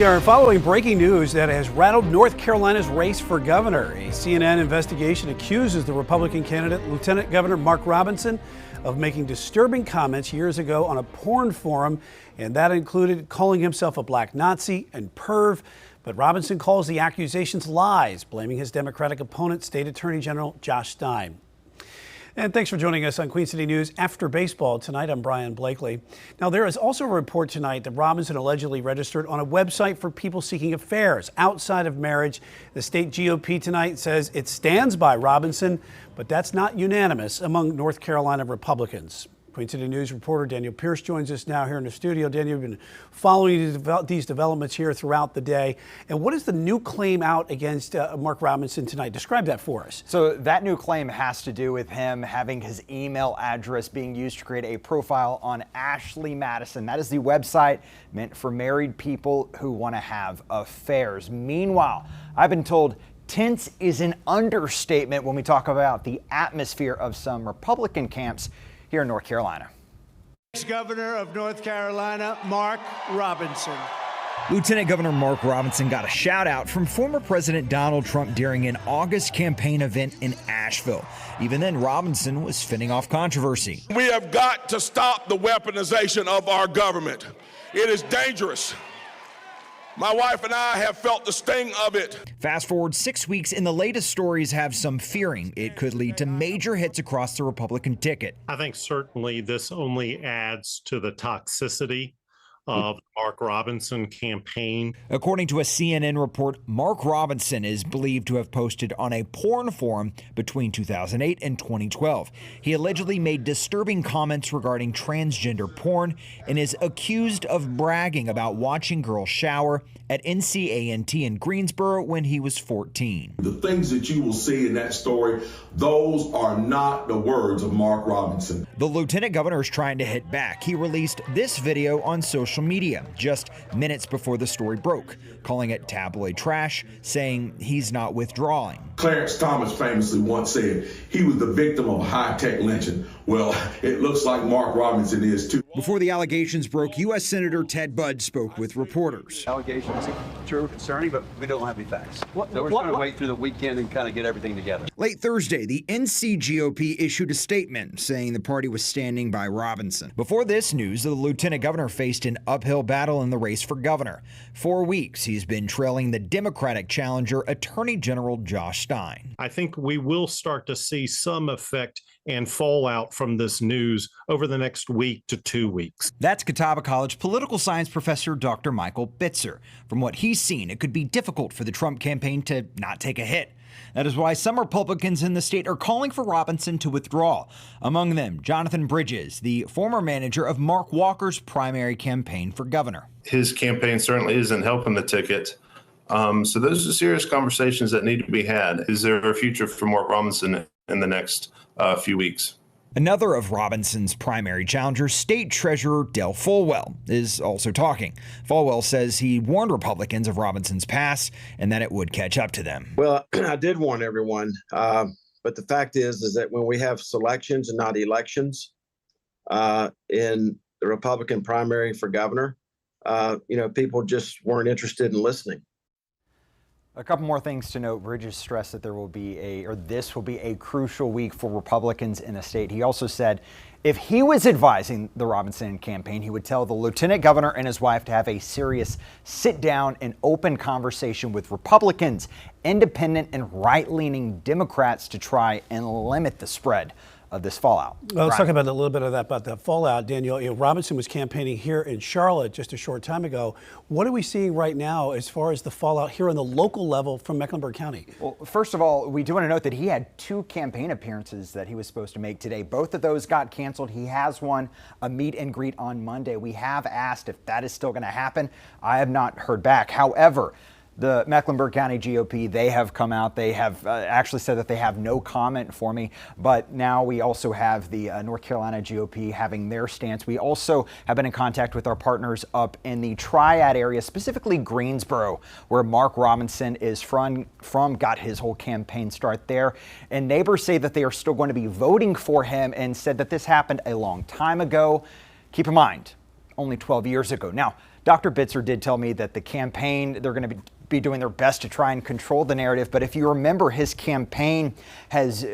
We are following breaking news that has rattled North Carolina's race for governor. A CNN investigation accuses the Republican candidate, Lieutenant Governor Mark Robinson, of making disturbing comments years ago on a porn forum, and that included calling himself a black Nazi and perv. But Robinson calls the accusations lies, blaming his Democratic opponent, State Attorney General Josh Stein. And thanks for joining us on Queen City News After Baseball. Tonight, I'm Brian Blakely. Now, there is also a report tonight that Robinson allegedly registered on a website for people seeking affairs outside of marriage. The state GOP tonight says it stands by Robinson, but that's not unanimous among North Carolina Republicans. Queen City News reporter Daniel Pierce joins us now here in the studio. Daniel, you've been following these developments here throughout the day. And what is the new claim out against Mark Robinson tonight? Describe that for us. So that new claim has to do with him having his email address being used to create a profile on Ashley Madison. That is the website meant for married people who want to have affairs. Meanwhile, I've been told tense is an understatement when we talk about the atmosphere of some Republican camps here in North Carolina. Governor of North Carolina, Mark Robinson. Lieutenant Governor Mark Robinson got a shout out from former President Donald Trump during an August campaign event in Asheville. Even then, Robinson was fending off controversy. We have got to stop the weaponization of our government. It is dangerous. My wife and I have felt the sting of it. Fast forward 6 weeks, and the latest stories have some fearing it could lead to major hits across the Republican ticket. I think certainly this only adds to the toxicity of the Mark Robinson campaign. According to a CNN report, Mark Robinson is believed to have posted on a porn forum between 2008 and 2012. He allegedly made disturbing comments regarding transgender porn and is accused of bragging about watching girls shower at NCANT in Greensboro when he was 14. The things that you will see in that story, those are not the words of Mark Robinson. The lieutenant governor is trying to hit back. He released this video on social media just minutes before the story broke, calling it tabloid trash, saying he's not withdrawing. Clarence Thomas famously once said he was the victim of high-tech lynching. Well, it looks like Mark Robinson is too. Before the allegations broke, U.S. Senator Ted Budd spoke with reporters. Allegations true, concerning, but we don't have any facts. So we're trying to wait through the weekend and kind of get everything together. Late Thursday, the NC GOP issued a statement saying the party was standing by Robinson. Before this news, the lieutenant governor faced an uphill battle in the race for governor. 4 weeks, he's been trailing the Democratic challenger, Attorney General Josh Stein. I think we will start to see some effect and fallout from this news over the next week to 2 weeks. That's Catawba College political science professor Dr. Michael Bitzer. From what he's seen, it could be difficult for the Trump campaign to not take a hit. That is why some Republicans in the state are calling for Robinson to withdraw. Among them, Jonathan Bridges, the former manager of Mark Walker's primary campaign for governor. His campaign certainly isn't helping the ticket. So those are serious conversations that need to be had. Is there a future for Mark Robinson in the next few weeks? Another of Robinson's primary challengers, State Treasurer Del Folwell, is also talking. Folwell says he warned Republicans of Robinson's past and that it would catch up to them. Well, I did warn everyone, but the fact is that when we have selections and not elections in the Republican primary for governor, people just weren't interested in listening. A couple more things to note. Bridges stressed that this will be a crucial week for Republicans in the state. He also said if he was advising the Robinson campaign, he would tell the lieutenant governor and his wife to have a serious sit down and open conversation with Republicans, independent and right-leaning Democrats to try and limit the spread of this fallout. Well, let's talk about a little bit of that, about the fallout. Daniel, Robinson was campaigning here in Charlotte just a short time ago. What are we seeing right now as far as the fallout here on the local level from Mecklenburg County? Well, first of all, we do want to note that he had 2 campaign appearances that he was supposed to make today. Both of those got canceled. He has one, a meet and greet on Monday. We have asked if that is still going to happen. I have not heard back. However, the Mecklenburg County GOP, they have come out. They have actually said that they have no comment for me. But now we also have the North Carolina GOP having their stance. We also have been in contact with our partners up in the Triad area, specifically Greensboro, where Mark Robinson is from, got his whole campaign start there. And neighbors say that they are still going to be voting for him and said that this happened a long time ago. Keep in mind, only 12 years ago. Now, Dr. Bitzer did tell me that the campaign, they're going to be doing their best to try and control the narrative. But if you remember, his campaign has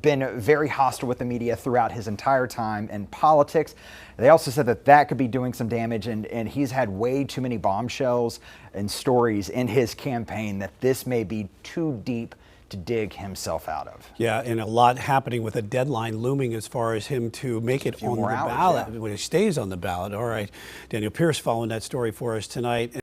been very hostile with the media throughout his entire time in politics. They also said that that could be doing some damage, and he's had way too many bombshells and stories in his campaign that this may be too deep to dig himself out of. Yeah, and a lot happening with a deadline looming as far as him to make it on the ballot when he stays on the ballot. All right, Daniel Pierce following that story for us tonight.